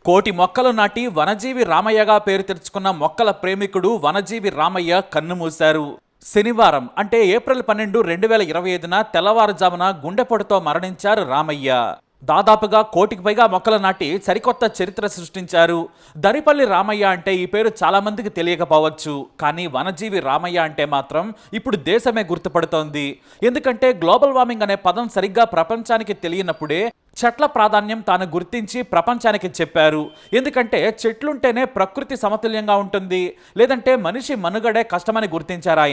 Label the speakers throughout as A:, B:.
A: కోటి మొక్కలు నాటి వనజీవి రామయ్యగా పేరు తెచ్చుకున్న మొక్కల ప్రేమికుడు వనజీవి రామయ్య కన్నుమూశారు. శనివారం అంటే ఏప్రిల్ 12, 2025న తెల్లవారుజామున గుండెపోటుతో మరణించారు రామయ్య. దాదాపుగా కోటికి పైగా మొక్కలు నాటి సరికొత్త చరిత్ర సృష్టించారు. దరిపల్లి రామయ్య అంటే ఈ పేరు చాలా మందికి తెలియకపోవచ్చు, కానీ వనజీవి రామయ్య అంటే మాత్రం ఇప్పుడు దేశమే గుర్తుపడుతోంది. ఎందుకంటే గ్లోబల్ వార్మింగ్ అనే పదం సరిగ్గా ప్రపంచానికి తెలియనప్పుడే చెట్ల ప్రాధాన్యం తాను గుర్తించి ప్రపంచానికి చెప్పారు. ఎందుకంటే చెట్లుంటేనే ప్రకృతి సమతుల్యంగా ఉంటుంది, లేదంటే మనిషి మనుగడే కష్టమని గుర్తించారు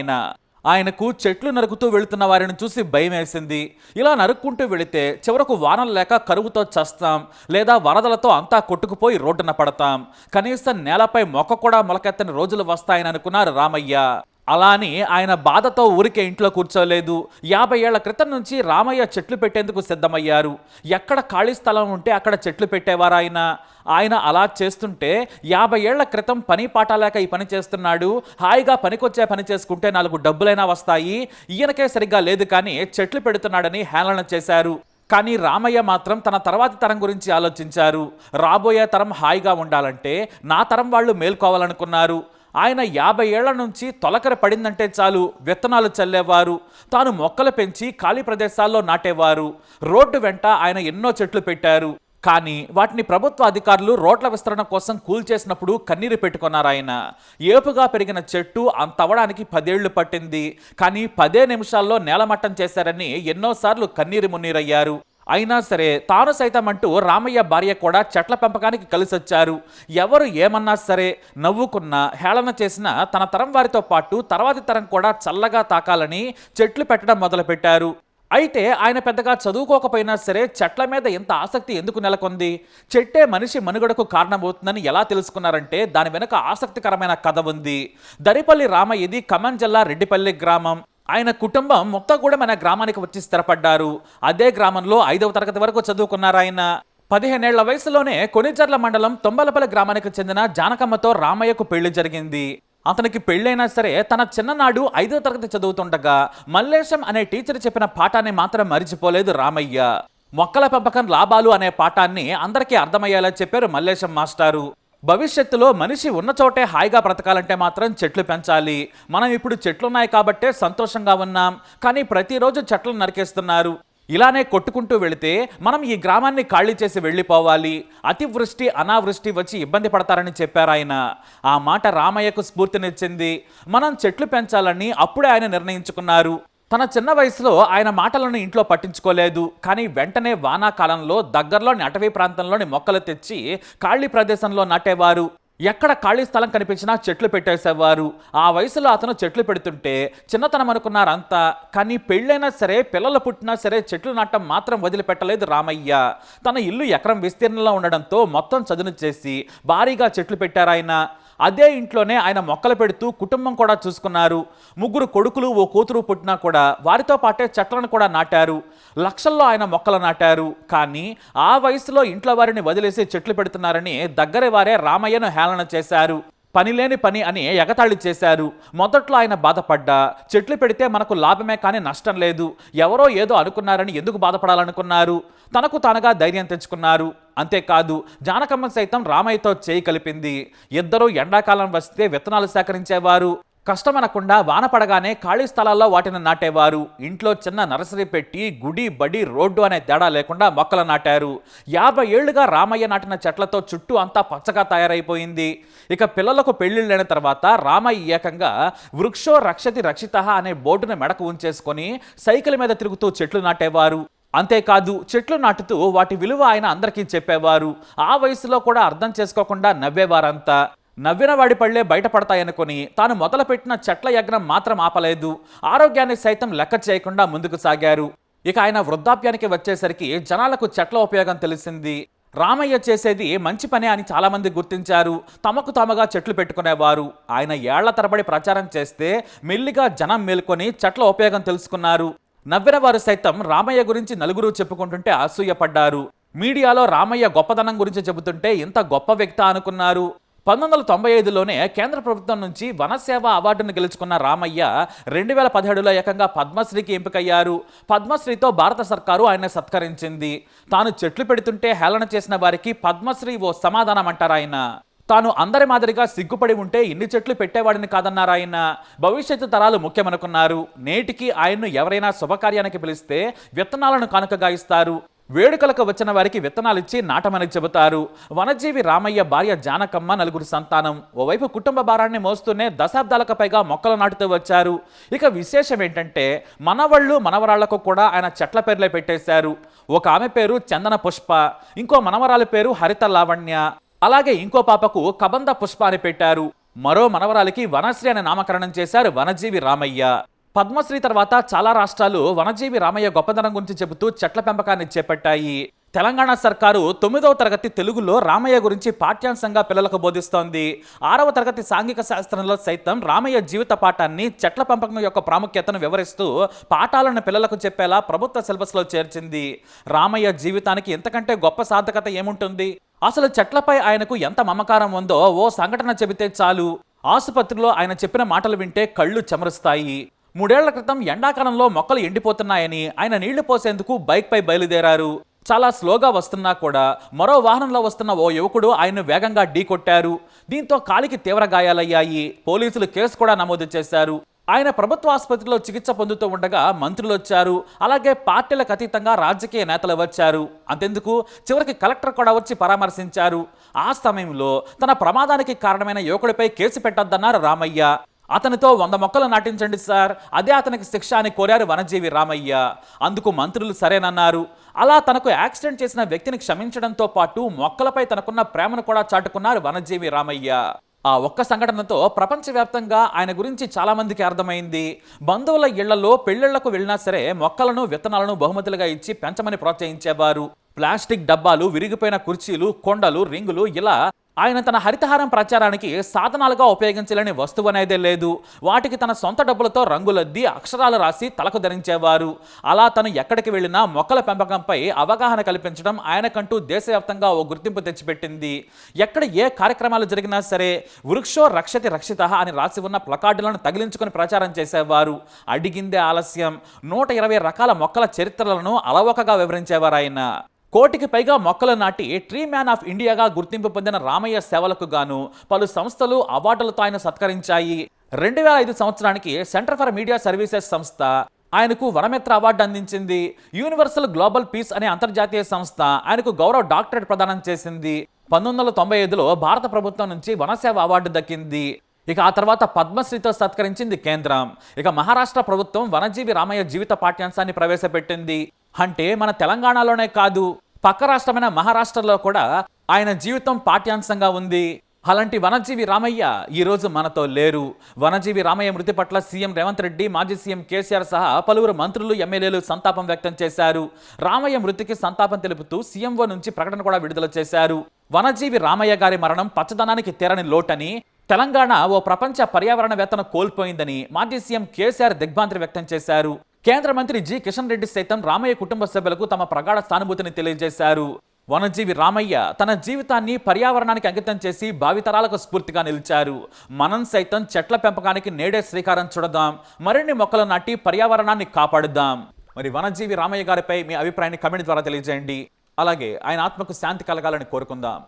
A: ఆయనకు చెట్లు నరుకుతూ వెళుతున్న వారిని చూసి భయం వేసింది. ఇలా నరుక్కుంటూ వెళితే చివరకు వానలు లేక కరువుతో చస్తాం, లేదా వరదలతో అంతా కొట్టుకుపోయి రోడ్డున పడతాం. కనీసం నేలపై మొక్క కూడా మొలకెత్తని రోజులు వస్తాయని అనుకున్నారు రామయ్య. అలా అని ఆయన బాధతో ఊరికే ఇంట్లో కూర్చోలేదు. 50 ఏళ్ల క్రితం నుంచి రామయ్య చెట్లు పెట్టేందుకు సిద్ధమయ్యారు. ఎక్కడ ఖాళీ స్థలం ఉంటే అక్కడ చెట్లు పెట్టేవారు ఆయన అలా చేస్తుంటే 50 ఏళ్ల క్రితం పని పాట లేక ఈ పని చేస్తున్నాడు, హాయిగా పనికొచ్చే పని చేసుకుంటే 4 డబ్బులైనా వస్తాయి, ఈయనకే సరిగ్గా లేదు కానీ చెట్లు పెడుతున్నాడని హేళన చేశారు. కానీ రామయ్య మాత్రం తన తర్వాతి తరం గురించి ఆలోచించారు. రాబోయే తరం హాయిగా ఉండాలంటే నా తరం వాళ్ళు మేల్కోవాలనుకున్నారు. ఆయన 50 ఏళ్ల నుంచి తొలకర పడిందంటే చాలు విత్తనాలు చల్లేవారు. తాను మొక్కలు పెంచి ఖాళీ ప్రదేశాల్లో నాటేవారు. రోడ్డు వెంట ఆయన ఎన్నో చెట్లు పెట్టారు. కానీ వాటిని ప్రభుత్వ అధికారులు రోడ్ల విస్తరణ కోసం కూల్చేసినప్పుడు కన్నీరు పెట్టుకున్నారు ఆయన. ఏపుగా పెరిగిన చెట్టు అంతవడానికి 10 ఏళ్లు పట్టింది. కానీ 10 నిమిషాల్లో నేలమట్టం చేశారని ఎన్నోసార్లు కన్నీరు మున్నీరయ్యారు. అయినా సరే తాను సైతం అంటూ రామయ్య భార్య కూడా చెట్ల పెంపకానికి కలిసొచ్చారు. ఎవరు ఏమన్నా సరే నవ్వుకున్నా హేళన చేసినా తన తరం వారితో పాటు తర్వాతి తరం కూడా చల్లగా తాకాలని చెట్లు పెట్టడం మొదలుపెట్టారు. అయితే ఆయన పెద్దగా చదువుకోకపోయినా సరే చెట్ల మీద ఎంత ఆసక్తి ఎందుకు నెలకొంది? చెట్టే మనిషి మనుగడకు కారణమవుతుందని ఎలా తెలుసుకున్నారంటే దాని వెనుక ఆసక్తికరమైన కథ ఉంది. దరిపల్లి రామయ్యది ఖమ్మం జిల్లా రెడ్డిపల్లి గ్రామం. ఆయన కుటుంబం ముక్తగూడెం అనే గ్రామానికి వచ్చి స్థిరపడ్డారు. అదే గ్రామంలో 5వ తరగతి వరకు చదువుకున్నారు ఆయన. 15 ఏళ్ల వయసులోనే కొనిజర్ల మండలం తొంబలపల్లి గ్రామానికి చెందిన జానకమ్మతో రామయ్యకు పెళ్లి జరిగింది. అతనికి పెళ్ళైనా సరే తన చిన్ననాడు 5వ తరగతి చదువుతుండగా మల్లేశం అనే టీచర్ చెప్పిన పాఠాన్ని మాత్రం మరిచిపోలేదు రామయ్య. మొక్కల పెంపకం లాభాలు అనే పాఠాన్ని అందరికీ అర్థమయ్యేలా చెప్పారు మల్లేశం మాస్టారు. భవిష్యత్తులో మనిషి ఉన్న చోటే హాయిగా బ్రతకాలంటే మాత్రం చెట్లు పెంచాలి. మనం ఇప్పుడు చెట్లున్నాయి కాబట్టే సంతోషంగా ఉన్నాం, కానీ ప్రతిరోజు చెట్లను నరికేస్తున్నారు. ఇలానే కొట్టుకుంటూ వెళితే మనం ఈ గ్రామాన్ని ఖాళీ చేసి వెళ్ళిపోవాలి. అతివృష్టి అనావృష్టి వచ్చి ఇబ్బంది పడతారని చెప్పారు ఆయన. ఆ మాట రామయ్యకు స్ఫూర్తినిచ్చింది. మనం చెట్లు పెంచాలని అప్పుడే ఆయన నిర్ణయించుకున్నారు. తన చిన్న వయసులో ఆయన మాటలను ఇంట్లో పట్టించుకోలేదు. కానీ వెంటనే వానాకాలంలో దగ్గరలోని అటవీ ప్రాంతంలోని మొక్కలు తెచ్చి ఖాళీ ప్రదేశంలో నాటేవారు. ఎక్కడ ఖాళీ స్థలం కనిపించినా చెట్లు పెట్టేసేవారు. ఆ వయసులో అతను చెట్లు పెడుతుంటే చిన్నతనం అనుకున్నారంతా. కానీ పెళ్ళైనా సరే పిల్లలు పుట్టినా సరే చెట్లు నాటం మాత్రం వదిలిపెట్టలేదు రామయ్య. తన ఇల్లు ఎకరం విస్తీర్ణంలో ఉండడంతో మొత్తం చదును చేసి భారీగా చెట్లు పెట్టారాయన. అదే ఇంట్లోనే ఆయన మొక్కలు పెడుతూ కుటుంబం కూడా చూసుకున్నారు. 3 కొడుకులు 1 కూతురు పుట్టినా కూడా వారితో పాటే చెట్లను కూడా నాటారు. లక్షల్లో ఆయన మొక్కలు నాటారు. కానీ ఆ వయసులో ఇంట్లో వారిని వదిలేసి చెట్లు పెడుతున్నారని దగ్గర వారే రామయ్యను హేళన చేశారు. పనిలేని పని అని ఎగతాళి చేశారు. మొదట్లో ఆయన బాధపడ్డా చెట్లు పెడితే మనకు లాభమే కానీ నష్టం లేదు, ఎవరో ఏదో అనుకున్నారని ఎందుకు బాధపడాలనుకున్నారు. తనకు తానుగా ధైర్యం తెచ్చుకున్నారు. అంతేకాదు జానకమ్మ సైతం రామయ్యతో చేయి కలిపింది. ఇద్దరూ ఎండాకాలం వస్తే విత్తనాలు సేకరించేవారు. కష్టమనకుండా వాన పడగానే ఖాళీ స్థలాల్లో వాటిని నాటేవారు. ఇంట్లో చిన్న నర్సరీ పెట్టి గుడి బడి రోడ్డు అనే తేడా లేకుండా మొక్కలు నాటారు. 50 ఏళ్లుగా రామయ్య నాటిన చెట్లతో చుట్టూ అంతా పచ్చగా తయారైపోయింది. ఇక పిల్లలకు పెళ్లిళ్ళైన తర్వాత రామయ్య ఏకంగా వృక్షో రక్షతి రక్షితః అనే బోర్డును మెడకు ఉంచేసుకొని సైకిల్ మీద తిరుగుతూ చెట్లు నాటేవారు. అంతేకాదు చెట్లు నాటుతూ వాటి విలువ ఆయన అందరికీ చెప్పేవారు. ఆ వయసులో కూడా అర్థం చేసుకోకుండా నవ్వేవారంతా. నవ్విన వాడి పళ్ళే బయటపడతాయనుకొని తాను మొదలుపెట్టిన చెట్ల యజ్ఞం మాత్రం ఆపలేదు. ఆరోగ్యాన్ని సైతం లెక్క చేయకుండా ముందుకు సాగారు. ఇక ఆయన వృద్ధాప్యానికి వచ్చేసరికి జనాలకు చెట్ల ఉపయోగం తెలిసింది. రామయ్య చేసేది మంచి పనే అని చాలామంది గుర్తించారు. తమకు తాముగా చెట్లు పెట్టుకునేవారు. ఆయన ఏళ్ల తరబడి ప్రచారం చేస్తే మెల్లిగా జనం మేల్కొని చెట్ల ఉపయోగం తెలుసుకున్నారు. నవ్విన వారు సైతం రామయ్య గురించి నలుగురు చెప్పుకుంటుంటే అసూయపడ్డారు. మీడియాలో రామయ్య గొప్పదనం గురించి చెబుతుంటే ఇంత గొప్ప వ్యక్తి అనుకున్నారు. 1995లోనే కేంద్ర ప్రభుత్వం నుంచి వనసేవ అవార్డును గెలుచుకున్న రామయ్య 2017లో ఏకంగా పద్మశ్రీకి ఎంపికయ్యారు. పద్మశ్రీతో భారత సర్కారు ఆయన సత్కరించింది. తాను చెట్లు పెడుతుంటే హేళన చేసిన వారికి పద్మశ్రీ ఓ సమాధానం అంటారాయన. తాను అందరి మాదిరిగా సిగ్గుపడి ఉంటే ఇన్ని చెట్లు పెట్టేవాడిని కాదన్నారాయన. భవిష్యత్తు తరాలు ముఖ్యమనుకున్నారు. నేటికి ఆయన్ను ఎవరైనా శుభకార్యానికి పిలిస్తే విత్తనాలను కానుకగా ఇస్తారు. వేడుకలకు వచ్చిన వారికి విత్తనాలిచ్చి నాటమని చెబుతారు. వనజీవి రామయ్య భార్య జానకమ్మ, 9 సంతానం. ఓవైపు కుటుంబ భారాన్ని మోస్తూనే దశాబ్దాలకు పైగా మొక్కలు నాటుతూ వచ్చారు. ఇక విశేషం ఏంటంటే మనవళ్ళు మనవరాళ్లకు కూడా ఆయన చెట్ల పేర్లే పెట్టేశారు. ఒక ఆమె పేరు చందన పుష్ప, ఇంకో మనవరాలి పేరు హరిత లావణ్య, అలాగే ఇంకో పాపకు కబంద పుష్ప అని పెట్టారు. మరో మనవరాలికి వనశ్రీ అని నామకరణం చేశారు వనజీవి రామయ్య. పద్మశ్రీ తర్వాత చాలా రాష్ట్రాలు వనజీవి రామయ్య గొప్పదనం గురించి చెబుతూ చెట్ల పెంపకాన్ని చేపట్టాయి. తెలంగాణ సర్కారు 9వ తరగతి తెలుగులో రామయ్య గురించి పాఠ్యాంశంగా పిల్లలకు బోధిస్తోంది. 6వ తరగతి సాంఘిక శాస్త్రంలో సైతం రామయ్య జీవిత పాఠాన్ని, చెట్ల పెంపకం యొక్క ప్రాముఖ్యతను వివరిస్తూ పాఠాలను పిల్లలకు చెప్పేలా ప్రభుత్వ సిలబస్లో చేర్చింది. రామయ్య జీవితానికి ఇంతకంటే గొప్ప సార్థకత ఏముంటుంది? అసలు చెట్లపై ఆయనకు ఎంత మమకారం ఉందో ఓ సంఘటన చెబితే చాలు. ఆసుపత్రిలో ఆయన చెప్పిన మాటలు వింటే కళ్ళు చెమరుస్తాయి. 3 ఏళ్ల క్రితం ఎండాకాలంలో మొక్కలు ఎండిపోతున్నాయని ఆయన నీళ్లు పోసేందుకు బైక్పై బయలుదేరారు. చాలా స్లోగా వస్తున్నా కూడా మరో వాహనంలో వస్తున్న ఓ యువకుడు ఆయన్ను వేగంగా ఢీకొట్టారు. దీంతో కాలికి తీవ్ర గాయాలయ్యాయి. పోలీసులు కేసు కూడా నమోదు చేశారు. ఆయన ప్రభుత్వ ఆసుపత్రిలో చికిత్స పొందుతూ ఉండగా మంత్రులు వచ్చారు. అలాగే పార్టీలకు అతీతంగా రాజకీయ నేతలు వచ్చారు. అంతెందుకు, చివరికి కలెక్టర్ కూడా వచ్చి పరామర్శించారు. ఆ సమయంలో తన ప్రమాదానికి కారణమైన యువకుడిపై కేసు పెట్టొద్దన్నారు రామయ్య. అతనితో 100 మొక్కలు నాటించండి సార్, అదే అతనికి శిక్ష అని కోరారు వనజీవి రామయ్య. అందుకు మంత్రులు సరేనన్నారు. అలా తనకు యాక్సిడెంట్ చేసిన వ్యక్తిని క్షమించడంతో పాటు మొక్కలపై తనకున్న ప్రేమను కూడా చాటుకున్నారు వనజీవి రామయ్య. ఆ ఒక్క సంఘటనతో ప్రపంచవ్యాప్తంగా ఆయన గురించి చాలా మందికి అర్థమైంది. బంధువుల ఇళ్లలో పెళ్లిళ్లకు వెళ్ళినా సరే మొక్కలను, విత్తనాలను బహుమతులుగా ఇచ్చి పెంచమని ప్రోత్సహించేవారు. ప్లాస్టిక్ డబ్బాలు, విరిగిపోయిన కుర్చీలు, కొండలు, రింగులు, ఇలా ఆయన తన హరితహారం ప్రచారానికి సాధనాలుగా ఉపయోగించలేని వస్తువు అనేదే లేదు. వాటికి తన సొంత డబ్బులతో రంగులద్ది, అక్షరాలు రాసి తలకు ధరించేవారు. అలా తను ఎక్కడికి వెళ్ళినా మొక్కల పెంపకంపై అవగాహన కల్పించడం ఆయనకంటూ దేశవ్యాప్తంగా ఓ గుర్తింపు తెచ్చిపెట్టింది. ఎక్కడ ఏ కార్యక్రమాలు జరిగినా సరే వృక్షో రక్షతి రక్షితః అని రాసి ఉన్న ప్లకార్డులను తగిలించుకుని ప్రచారం చేసేవారు. అడిగిందే ఆలస్యం. 120 రకాల మొక్కల చరిత్రలను అలవోకగా వివరించేవారు ఆయన. 1 కోటికి పైగా మొక్కలు నాటి ట్రీ మ్యాన్ ఆఫ్ ఇండియాగా గుర్తింపు పొందిన రామయ్య సేవలకు గాను పలు సంస్థలు అవార్డులతో ఆయన సత్కరించాయి. 2005 సంవత్సరానికి సెంటర్ ఫర్ మీడియా సర్వీసెస్ సంస్థ ఆయనకు వనమిత్ర అవార్డు అందించింది. యూనివర్సల్ గ్లోబల్ పీస్ అనే అంతర్జాతీయ సంస్థ ఆయనకు గౌరవ డాక్టరేట్ ప్రదానం చేసింది. 1995లో భారత ప్రభుత్వం నుంచి వనసేవ అవార్డు దక్కింది. ఇక ఆ తర్వాత పద్మశ్రీతో సత్కరించింది కేంద్రం. ఇక మహారాష్ట్ర ప్రభుత్వం వనజీవి రామయ్య జీవిత పాఠ్యాంశాన్ని ప్రవేశపెట్టింది. అంటే మన తెలంగాణలోనే కాదు, పక్క రాష్ట్రమైన మహారాష్ట్రలో కూడా ఆయన జీవితం పాఠ్యాంశంగా ఉంది. అలాంటి వనజీవి రామయ్య ఈరోజు మనతో లేరు. వనజీవి రామయ్య మృతి పట్ల సీఎం రేవంత్ రెడ్డి, మాజీ సీఎం కేసీఆర్ సహా పలువురు మంత్రులు, ఎమ్మెల్యేలు సంతాపం వ్యక్తం చేశారు. రామయ్య మృతికి సంతాపం తెలుపుతూ సీఎంఓ నుంచి ప్రకటన కూడా విడుదల చేశారు. వనజీవి రామయ్య గారి మరణం పచ్చదనానికి తీరని లోటని, తెలంగాణ ఓ ప్రపంచ పర్యావరణవేత్తను కోల్పోయిందని మాజీ సీఎం కేసీఆర్ దిగ్భ్రాంతి వ్యక్తం చేశారు. కేంద్ర మంత్రి జి కిషన్ రెడ్డి సైతం రామయ్య కుటుంబ సభ్యులకు తమ ప్రగాఢ సానుభూతిని తెలియజేశారు. వనజీవి రామయ్య తన జీవితాన్ని పర్యావరణానికి అంకితం చేసి భావితరాలకు స్ఫూర్తిగా నిలిచారు. మనం సైతం చెట్ల పెంపకానికి నేడే శ్రీకారం చుడదాం. మరిన్ని మొక్కలు నాటి పర్యావరణాన్ని కాపాడుదాం. మరి వనజీవి రామయ్య గారిపై మీ అభిప్రాయాన్ని కమెంట్ ద్వారా తెలియజేయండి. అలాగే ఆయన ఆత్మకు శాంతి కలగాలని కోరుకుందాం.